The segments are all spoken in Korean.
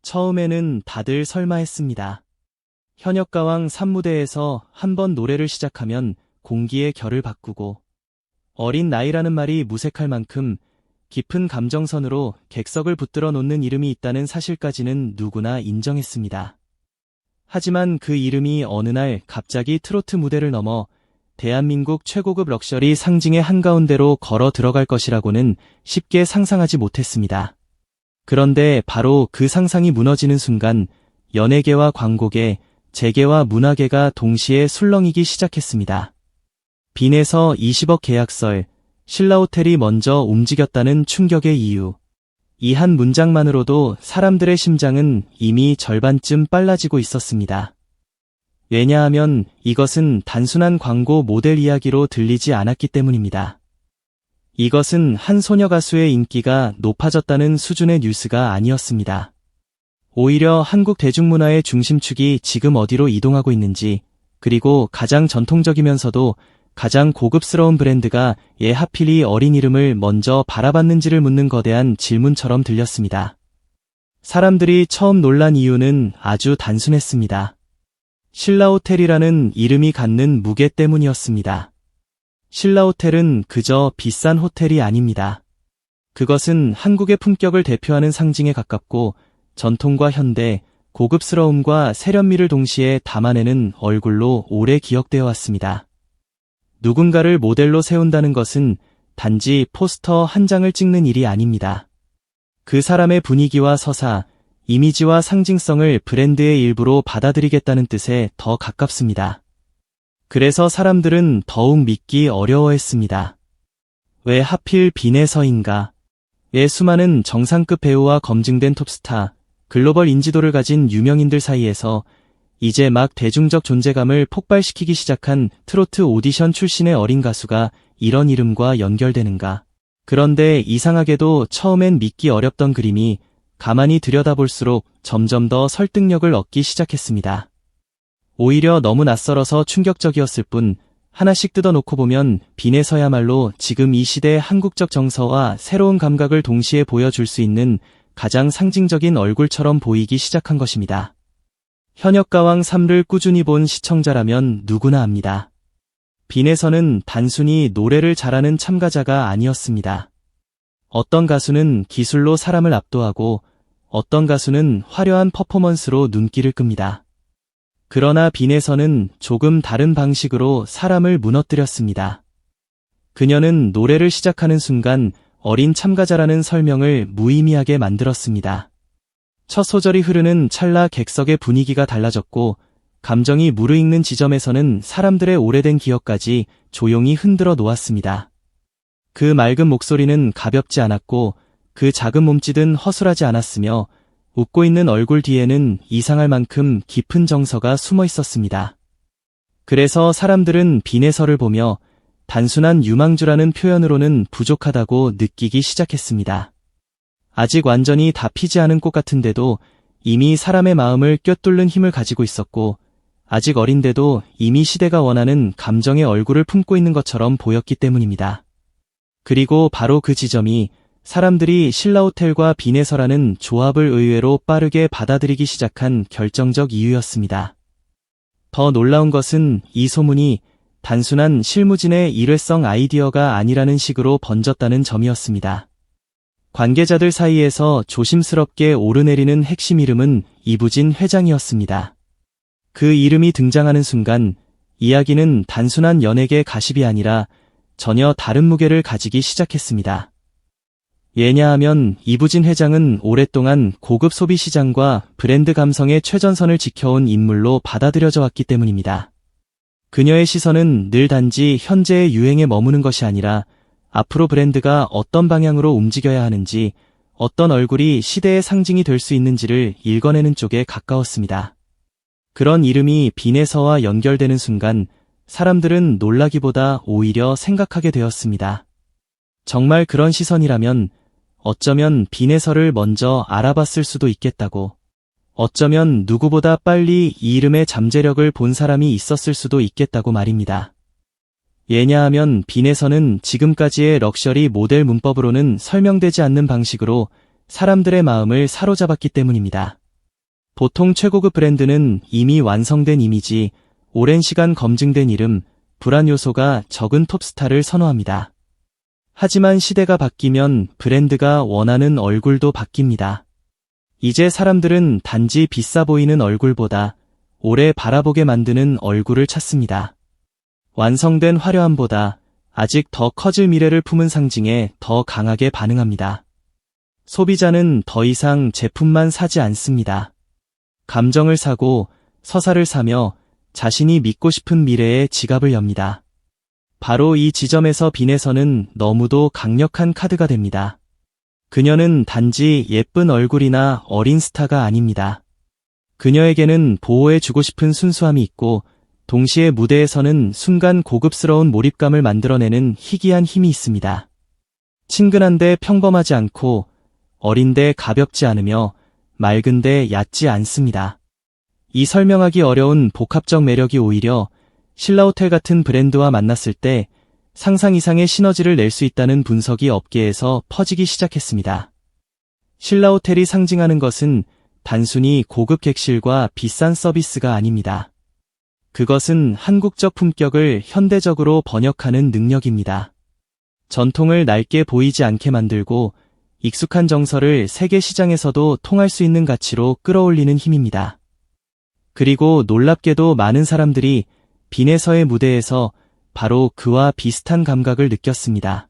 처음에는 다들 설마했습니다. 현역가왕 3무대에서 한 번 노래를 시작하면 공기의 결을 바꾸고 어린 나이라는 말이 무색할 만큼 깊은 감정선으로 객석을 붙들어 놓는 이름이 있다는 사실까지는 누구나 인정했습니다. 하지만 그 이름이 어느 날 갑자기 트로트 무대를 넘어 대한민국 최고급 럭셔리 상징의 한가운데로 걸어 들어갈 것이라고는 쉽게 상상하지 못했습니다. 그런데 바로 그 상상이 무너지는 순간 연예계와 광고계, 재계와 문화계가 동시에 술렁이기 시작했습니다. 빈에서 20억 계약설, 신라호텔이 먼저 움직였다는 충격의 이유. 이 한 문장만으로도 사람들의 심장은 이미 절반쯤 빨라지고 있었습니다. 왜냐하면 이것은 단순한 광고 모델 이야기로 들리지 않았기 때문입니다. 이것은 한 소녀 가수의 인기가 높아졌다는 수준의 뉴스가 아니었습니다. 오히려 한국 대중문화의 중심축이 지금 어디로 이동하고 있는지, 그리고 가장 전통적이면서도 가장 고급스러운 브랜드가 하필 이 어린 이름을 먼저 바라봤는지를 묻는 거대한 질문처럼 들렸습니다. 사람들이 처음 놀란 이유는 아주 단순했습니다. 신라호텔이라는 이름이 갖는 무게 때문이었습니다. 신라호텔은 그저 비싼 호텔이 아닙니다. 그것은 한국의 품격을 대표하는 상징에 가깝고 전통과 현대, 고급스러움과 세련미를 동시에 담아내는 얼굴로 오래 기억되어 왔습니다. 누군가를 모델로 세운다는 것은 단지 포스터 한 장을 찍는 일이 아닙니다. 그 사람의 분위기와 서사, 이미지와 상징성을 브랜드의 일부로 받아들이겠다는 뜻에 더 가깝습니다. 그래서 사람들은 더욱 믿기 어려워했습니다. 왜 하필 빈에서인가? 왜 수많은 정상급 배우와 검증된 톱스타, 글로벌 인지도를 가진 유명인들 사이에서 이제 막 대중적 존재감을 폭발시키기 시작한 트로트 오디션 출신의 어린 가수가 이런 이름과 연결되는가? 그런데 이상하게도 처음엔 믿기 어렵던 그림이 가만히 들여다볼수록 점점 더 설득력을 얻기 시작했습니다. 오히려 너무 낯설어서 충격적이었을 뿐 하나씩 뜯어놓고 보면 빈에서야말로 지금 이 시대의 한국적 정서와 새로운 감각을 동시에 보여줄 수 있는 가장 상징적인 얼굴처럼 보이기 시작한 것입니다. 현역가왕 3를 꾸준히 본 시청자라면 누구나 압니다. 빈에서는 단순히 노래를 잘하는 참가자가 아니었습니다. 어떤 가수는 기술로 사람을 압도하고 어떤 가수는 화려한 퍼포먼스로 눈길을 끕니다. 그러나 빈에서는 조금 다른 방식으로 사람을 무너뜨렸습니다. 그녀는 노래를 시작하는 순간 어린 참가자라는 설명을 무의미하게 만들었습니다. 첫 소절이 흐르는 찰나 객석의 분위기가 달라졌고 감정이 무르익는 지점에서는 사람들의 오래된 기억까지 조용히 흔들어 놓았습니다. 그 맑은 목소리는 가볍지 않았고 그 작은 몸짓은 허술하지 않았으며 웃고 있는 얼굴 뒤에는 이상할 만큼 깊은 정서가 숨어 있었습니다. 그래서 사람들은 빈에서를 보며 단순한 유망주라는 표현으로는 부족하다고 느끼기 시작했습니다. 아직 완전히 다 피지 않은 꽃 같은데도 이미 사람의 마음을 꿰뚫는 힘을 가지고 있었고 아직 어린데도 이미 시대가 원하는 감정의 얼굴을 품고 있는 것처럼 보였기 때문입니다. 그리고 바로 그 지점이 사람들이 신라호텔과 빈에서라는 조합을 의외로 빠르게 받아들이기 시작한 결정적 이유였습니다. 더 놀라운 것은 이 소문이 단순한 실무진의 일회성 아이디어가 아니라는 식으로 번졌다는 점이었습니다. 관계자들 사이에서 조심스럽게 오르내리는 핵심 이름은 이부진 회장이었습니다. 그 이름이 등장하는 순간 이야기는 단순한 연예계 가십이 아니라 전혀 다른 무게를 가지기 시작했습니다. 왜냐하면 이부진 회장은 오랫동안 고급 소비 시장과 브랜드 감성의 최전선을 지켜온 인물로 받아들여져 왔기 때문입니다. 그녀의 시선은 늘 단지 현재의 유행에 머무는 것이 아니라 앞으로 브랜드가 어떤 방향으로 움직여야 하는지, 어떤 얼굴이 시대의 상징이 될 수 있는지를 읽어내는 쪽에 가까웠습니다. 그런 이름이 빈에서와 연결되는 순간 사람들은 놀라기보다 오히려 생각하게 되었습니다. 정말 그런 시선이라면 어쩌면 빈에서를 먼저 알아봤을 수도 있겠다고, 어쩌면 누구보다 빨리 이 이름의 잠재력을 본 사람이 있었을 수도 있겠다고 말입니다. 왜냐하면 빈에서는 지금까지의 럭셔리 모델 문법으로는 설명되지 않는 방식으로 사람들의 마음을 사로잡았기 때문입니다. 보통 최고급 브랜드는 이미 완성된 이미지, 오랜 시간 검증된 이름, 불안 요소가 적은 톱스타를 선호합니다. 하지만 시대가 바뀌면 브랜드가 원하는 얼굴도 바뀝니다. 이제 사람들은 단지 비싸 보이는 얼굴보다 오래 바라보게 만드는 얼굴을 찾습니다. 완성된 화려함보다 아직 더 커질 미래를 품은 상징에 더 강하게 반응합니다. 소비자는 더 이상 제품만 사지 않습니다. 감정을 사고 서사를 사며 자신이 믿고 싶은 미래에 지갑을 엽니다. 바로 이 지점에서 빈에서는 너무도 강력한 카드가 됩니다. 그녀는 단지 예쁜 얼굴이나 어린 스타가 아닙니다. 그녀에게는 보호해주고 싶은 순수함이 있고 동시에 무대에서는 순간 고급스러운 몰입감을 만들어내는 희귀한 힘이 있습니다. 친근한데 평범하지 않고 어린데 가볍지 않으며 맑은데 얕지 않습니다. 이 설명하기 어려운 복합적 매력이 오히려 신라호텔 같은 브랜드와 만났을 때 상상 이상의 시너지를 낼 수 있다는 분석이 업계에서 퍼지기 시작했습니다. 신라호텔이 상징하는 것은 단순히 고급 객실과 비싼 서비스가 아닙니다. 그것은 한국적 품격을 현대적으로 번역하는 능력입니다. 전통을 낡게 보이지 않게 만들고 익숙한 정서를 세계 시장에서도 통할 수 있는 가치로 끌어올리는 힘입니다. 그리고 놀랍게도 많은 사람들이 빈에서의 무대에서 바로 그와 비슷한 감각을 느꼈습니다.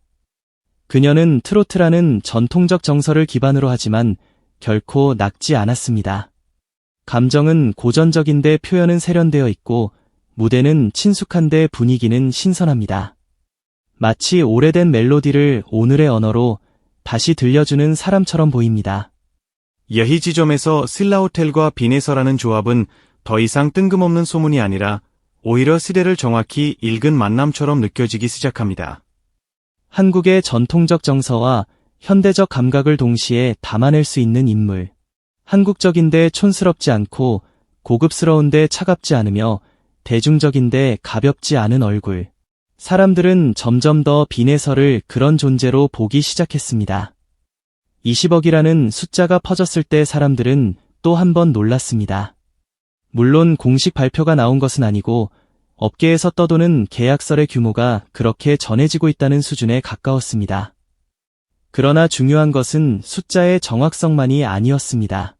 그녀는 트로트라는 전통적 정서를 기반으로 하지만 결코 낡지 않았습니다. 감정은 고전적인데 표현은 세련되어 있고 무대는 친숙한데 분위기는 신선합니다. 마치 오래된 멜로디를 오늘의 언어로 다시 들려주는 사람처럼 보입니다. 여희 지점에서 신라호텔과 빈에서라는 조합은 더 이상 뜬금없는 소문이 아니라 오히려 시대를 정확히 읽은 만남처럼 느껴지기 시작합니다. 한국의 전통적 정서와 현대적 감각을 동시에 담아낼 수 있는 인물. 한국적인데 촌스럽지 않고 고급스러운데 차갑지 않으며 대중적인데 가볍지 않은 얼굴. 사람들은 점점 더 빈에서를 그런 존재로 보기 시작했습니다. 20억이라는 숫자가 퍼졌을 때 사람들은 또 한 번 놀랐습니다. 물론 공식 발표가 나온 것은 아니고 업계에서 떠도는 계약설의 규모가 그렇게 전해지고 있다는 수준에 가까웠습니다. 그러나 중요한 것은 숫자의 정확성만이 아니었습니다.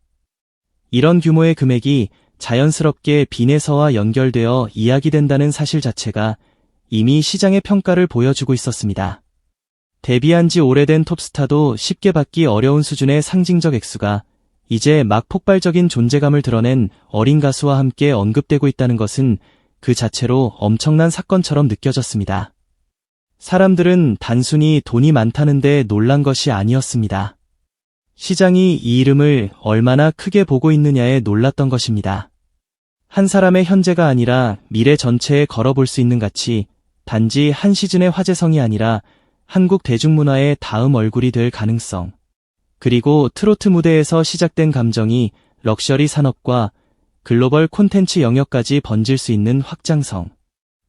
이런 규모의 금액이 자연스럽게 빈에서와 연결되어 이야기된다는 사실 자체가 이미 시장의 평가를 보여주고 있었습니다. 데뷔한 지 오래된 톱스타도 쉽게 받기 어려운 수준의 상징적 액수가 이제 막 폭발적인 존재감을 드러낸 어린 가수와 함께 언급되고 있다는 것은 그 자체로 엄청난 사건처럼 느껴졌습니다. 사람들은 단순히 돈이 많다는데 놀란 것이 아니었습니다. 시장이 이 이름을 얼마나 크게 보고 있느냐에 놀랐던 것입니다. 한 사람의 현재가 아니라 미래 전체에 걸어볼 수 있는 가치, 단지 한 시즌의 화제성이 아니라 한국 대중문화의 다음 얼굴이 될 가능성. 그리고 트로트 무대에서 시작된 감정이 럭셔리 산업과 글로벌 콘텐츠 영역까지 번질 수 있는 확장성.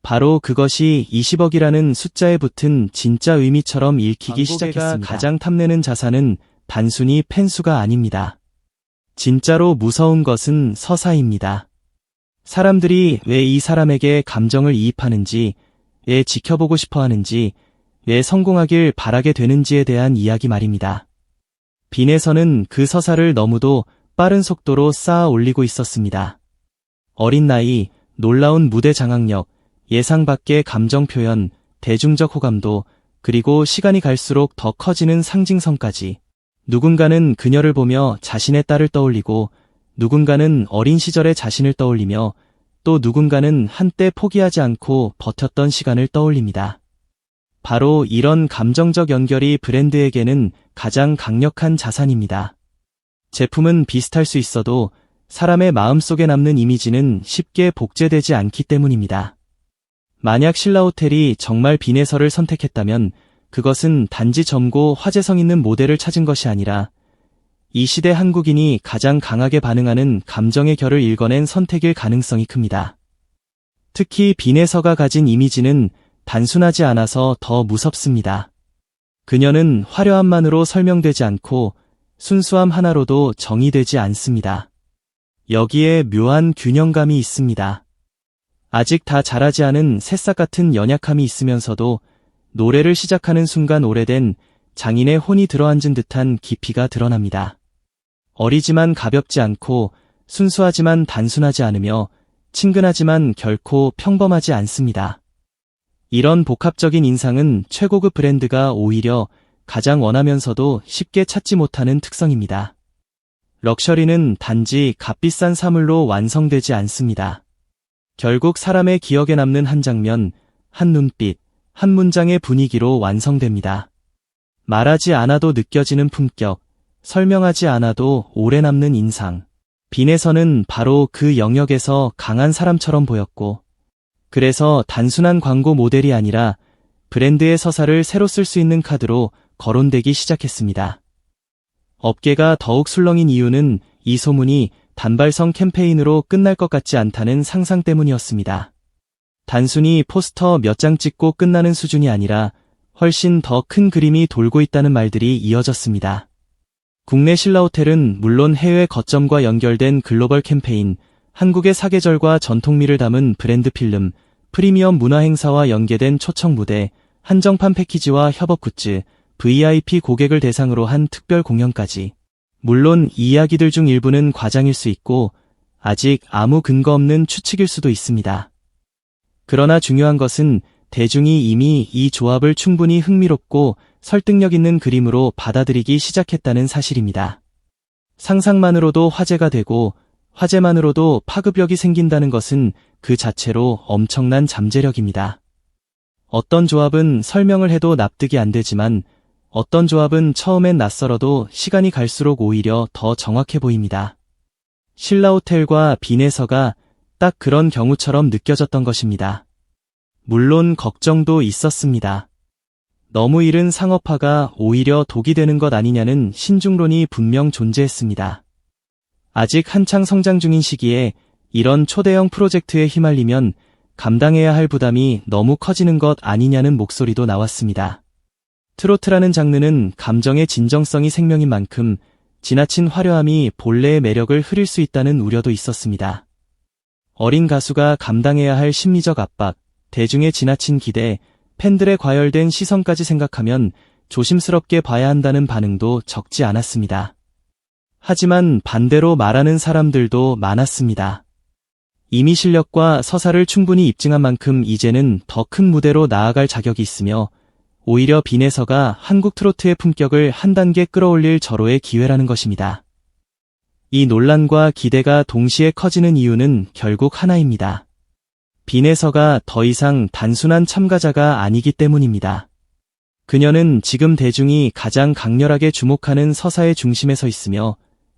바로 그것이 20억이라는 숫자에 붙은 진짜 의미처럼 읽히기 시작했습니다. 가장 탐내는 자산은 단순히 팬수가 아닙니다. 진짜로 무서운 것은 서사입니다. 사람들이 왜 이 사람에게 감정을 이입하는지, 왜 지켜보고 싶어 하는지, 왜 성공하길 바라게 되는지에 대한 이야기 말입니다. 빈에서는 그 서사를 너무도 빠른 속도로 쌓아 올리고 있었습니다. 어린 나이, 놀라운 무대 장악력, 예상 밖의 감정 표현, 대중적 호감도, 그리고 시간이 갈수록 더 커지는 상징성까지. 누군가는 그녀를 보며 자신의 딸을 떠올리고, 누군가는 어린 시절의 자신을 떠올리며, 또 누군가는 한때 포기하지 않고 버텼던 시간을 떠올립니다. 바로 이런 감정적 연결이 브랜드에게는 가장 강력한 자산입니다. 제품은 비슷할 수 있어도 사람의 마음속에 남는 이미지는 쉽게 복제되지 않기 때문입니다. 만약 신라호텔이 정말 빈에서를 선택했다면 그것은 단지 젊고 화제성 있는 모델을 찾은 것이 아니라 이 시대 한국인이 가장 강하게 반응하는 감정의 결을 읽어낸 선택일 가능성이 큽니다. 특히 빈에서가 가진 이미지는 단순하지 않아서 더 무섭습니다. 그녀는 화려함만으로 설명되지 않고 순수함 하나로도 정의되지 않습니다. 여기에 묘한 균형감이 있습니다. 아직 다 자라지 않은 새싹 같은 연약함이 있으면서도 노래를 시작하는 순간 오래된 장인의 혼이 들어앉은 듯한 깊이가 드러납니다. 어리지만 가볍지 않고 순수하지만 단순하지 않으며 친근하지만 결코 평범하지 않습니다. 이런 복합적인 인상은 최고급 브랜드가 오히려 가장 원하면서도 쉽게 찾지 못하는 특성입니다. 럭셔리는 단지 값비싼 사물로 완성되지 않습니다. 결국 사람의 기억에 남는 한 장면, 한 눈빛, 한 문장의 분위기로 완성됩니다. 말하지 않아도 느껴지는 품격, 설명하지 않아도 오래 남는 인상. 빈에서는 바로 그 영역에서 강한 사람처럼 보였고, 그래서 단순한 광고 모델이 아니라 브랜드의 서사를 새로 쓸 수 있는 카드로 거론되기 시작했습니다. 업계가 더욱 술렁인 이유는 이 소문이 단발성 캠페인으로 끝날 것 같지 않다는 상상 때문이었습니다. 단순히 포스터 몇 장 찍고 끝나는 수준이 아니라 훨씬 더 큰 그림이 돌고 있다는 말들이 이어졌습니다. 국내 신라호텔은 물론 해외 거점과 연결된 글로벌 캠페인, 한국의 사계절과 전통미를 담은 브랜드 필름, 프리미엄 문화 행사와 연계된 초청 무대, 한정판 패키지와 협업 굿즈, VIP 고객을 대상으로 한 특별 공연까지. 물론 이 이야기들 중 일부는 과장일 수 있고 아직 아무 근거 없는 추측일 수도 있습니다. 그러나 중요한 것은 대중이 이미 이 조합을 충분히 흥미롭고 설득력 있는 그림으로 받아들이기 시작했다는 사실입니다. 상상만으로도 화제가 되고 화제만으로도 파급력이 생긴다는 것은 그 자체로 엄청난 잠재력입니다. 어떤 조합은 설명을 해도 납득이 안 되지만 어떤 조합은 처음엔 낯설어도 시간이 갈수록 오히려 더 정확해 보입니다. 신라호텔과 빈에서가 딱 그런 경우처럼 느껴졌던 것입니다. 물론 걱정도 있었습니다. 너무 이른 상업화가 오히려 독이 되는 것 아니냐는 신중론이 분명 존재했습니다. 아직 한창 성장 중인 시기에 이런 초대형 프로젝트에 휘말리면 감당해야 할 부담이 너무 커지는 것 아니냐는 목소리도 나왔습니다. 트로트라는 장르는 감정의 진정성이 생명인 만큼 지나친 화려함이 본래의 매력을 흐릴 수 있다는 우려도 있었습니다. 어린 가수가 감당해야 할 심리적 압박, 대중의 지나친 기대, 팬들의 과열된 시선까지 생각하면 조심스럽게 봐야 한다는 반응도 적지 않았습니다. 하지만 반대로 말하는 사람들도 많았습니다. 이미 실력과 서사를 충분히 입증한 만큼 이제는 더 큰 무대로 나아갈 자격이 있으며 오히려 빈에서가 한국 트로트의 품격을 한 단계 끌어올릴 절호의 기회라는 것입니다. 이 논란과 기대가 동시에 커지는 이유는 결국 하나입니다. 빈에서가 더 이상 단순한 참가자가 아니기 때문입니다. 그녀는 지금 대중이 가장 강렬하게 주목하는 서사의 중심에 서 있으며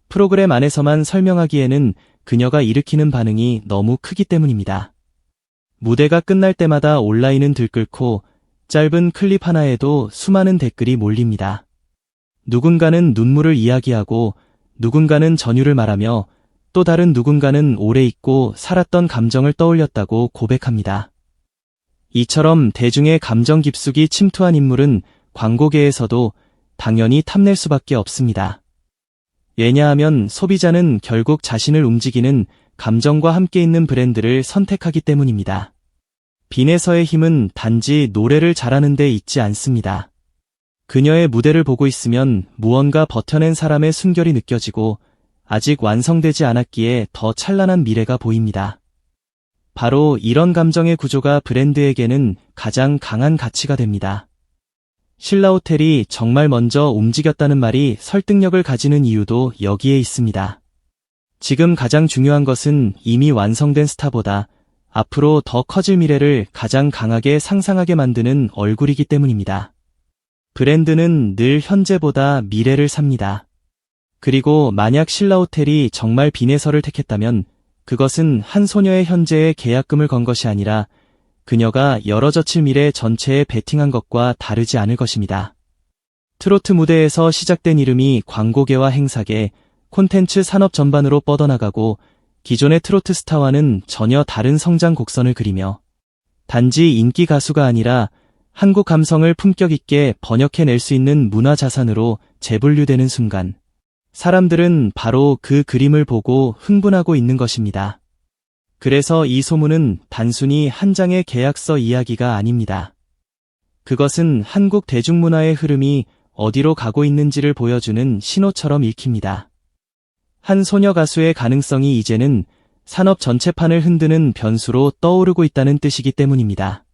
프로그램 안에서만 설명하기에는 그녀가 일으키는 반응이 너무 크기 때문입니다. 무대가 끝날 때마다 온라인은 들끓고 짧은 클립 하나에도 수많은 댓글이 몰립니다. 누군가는 눈물을 이야기하고 누군가는 전율을 말하며 또 다른 누군가는 오래 잊고 살았던 감정을 떠올렸다고 고백합니다. 이처럼 대중의 감정 깊숙이 침투한 인물은 광고계에서도 당연히 탐낼 수밖에 없습니다. 왜냐하면 소비자는 결국 자신을 움직이는 감정과 함께 있는 브랜드를 선택하기 때문입니다. 빈에서의 힘은 단지 노래를 잘하는 데 있지 않습니다. 그녀의 무대를 보고 있으면 무언가 버텨낸 사람의 순결이 느껴지고 아직 완성되지 않았기에 더 찬란한 미래가 보입니다. 바로 이런 감정의 구조가 브랜드에게는 가장 강한 가치가 됩니다. 신라호텔이 정말 먼저 움직였다는 말이 설득력을 가지는 이유도 여기에 있습니다. 지금 가장 중요한 것은 이미 완성된 스타보다 앞으로 더 커질 미래를 가장 강하게 상상하게 만드는 얼굴이기 때문입니다. 브랜드는 늘 현재보다 미래를 삽니다. 그리고 만약 신라호텔이 정말 빈에서를 택했다면 그것은 한 소녀의 현재에 계약금을 건 것이 아니라 그녀가 열어젖힐 미래 전체에 베팅한 것과 다르지 않을 것입니다. 트로트 무대에서 시작된 이름이 광고계와 행사계, 콘텐츠 산업 전반으로 뻗어나가고 기존의 트로트 스타와는 전혀 다른 성장 곡선을 그리며 단지 인기 가수가 아니라 한국 감성을 품격 있게 번역해낼 수 있는 문화 자산으로 재분류되는 순간 사람들은 바로 그 그림을 보고 흥분하고 있는 것입니다. 그래서 이 소문은 단순히 한 장의 계약서 이야기가 아닙니다. 그것은 한국 대중문화의 흐름이 어디로 가고 있는지를 보여주는 신호처럼 읽힙니다. 한 소녀 가수의 가능성이 이제는 산업 전체판을 흔드는 변수로 떠오르고 있다는 뜻이기 때문입니다.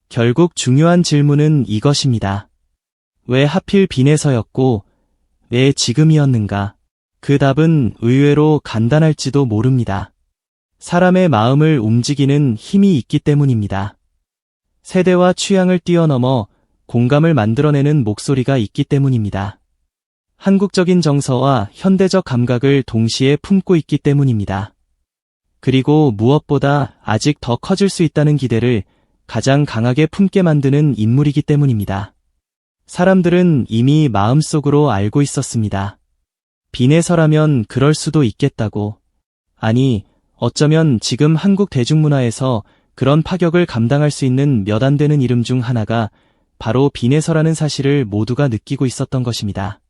결국 중요한 질문은 이것입니다. 왜 하필 빈에서였고, 왜 지금이었는가? 그 답은 의외로 간단할지도 모릅니다. 사람의 마음을 움직이는 힘이 있기 때문입니다. 세대와 취향을 뛰어넘어 공감을 만들어내는 목소리가 있기 때문입니다. 한국적인 정서와 현대적 감각을 동시에 품고 있기 때문입니다. 그리고 무엇보다 아직 더 커질 수 있다는 기대를 가장 강하게 품게 만드는 인물이기 때문입니다. 사람들은 이미 마음속으로 알고 있었습니다. 빈에서라면 그럴 수도 있겠다고. 아니, 어쩌면 지금 한국 대중문화에서 그런 파격을 감당할 수 있는 몇 안 되는 이름 중 하나가 바로 빈에서라는 사실을 모두가 느끼고 있었던 것입니다.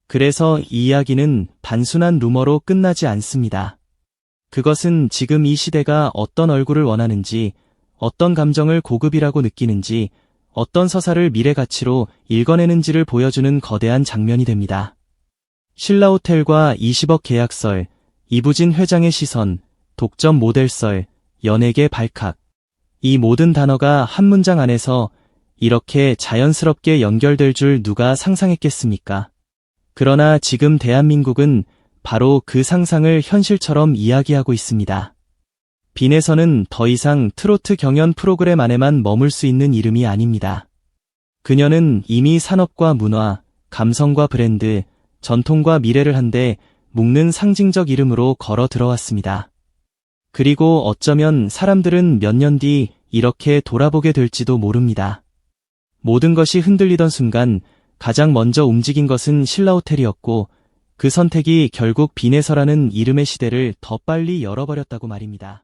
그래서 이 이야기는 단순한 루머로 끝나지 않습니다. 그것은 지금 이 시대가 어떤 얼굴을 원하는지, 어떤 감정을 고급이라고 느끼는지, 어떤 서사를 미래 가치로 읽어내는지를 보여주는 거대한 장면이 됩니다. 신라호텔과 20억 계약설, 이부진 회장의 시선, 독점 모델설, 연예계 발칵. 이 모든 단어가 한 문장 안에서 이렇게 자연스럽게 연결될 줄 누가 상상했겠습니까? 그러나 지금 대한민국은 바로 그 상상을 현실처럼 이야기하고 있습니다. 빈에서는 더 이상 트로트 경연 프로그램 안에만 머물 수 있는 이름이 아닙니다. 그녀는 이미 산업과 문화, 감성과 브랜드, 전통과 미래를 한데 묶는 상징적 이름으로 걸어 들어왔습니다. 그리고 어쩌면 사람들은 몇 년 뒤 이렇게 돌아보게 될지도 모릅니다. 모든 것이 흔들리던 순간 가장 먼저 움직인 것은 신라호텔이었고 그 선택이 결국 빈에서라는 이름의 시대를 더 빨리 열어버렸다고 말입니다.